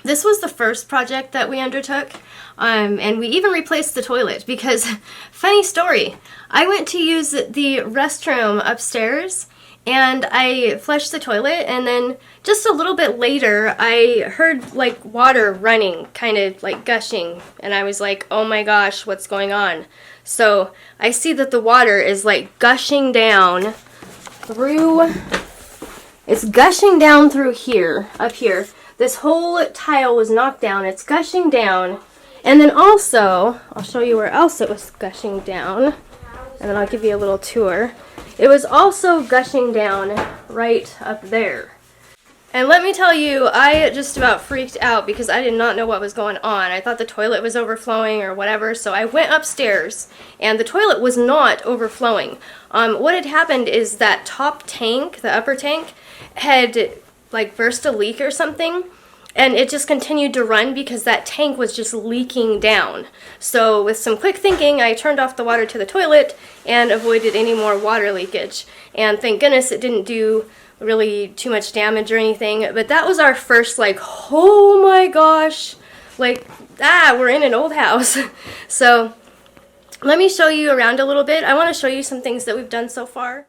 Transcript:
This was the first project that we undertook, and we even replaced the toilet because, funny story, I went to use the restroom upstairs and I flushed the toilet, and then just a little bit later I heard like water running, kind of like gushing, and I was like, oh my gosh, what's going on? So I see that the water is like gushing down through, it's gushing down through here, up here. This whole tile was knocked down, it's gushing down, and then also, I'll show you where else it was gushing down, and then I'll give you a little tour. It was also gushing down right up there. And let me tell you, I just about freaked out because I did not know what was going on. I thought the toilet was overflowing or whatever, so I went upstairs and the toilet was not overflowing. What had happened is that top tank, the upper tank, had like burst a leak or something, and it just continued to run because that tank was just leaking down. So with some quick thinking, I turned off the water to the toilet and avoided any more water leakage. And thank goodness it didn't do really too much damage or anything. But that was our first like, oh my gosh, like, we're in an old house. So let me show you around a little bit. I want to show you some things that we've done so far.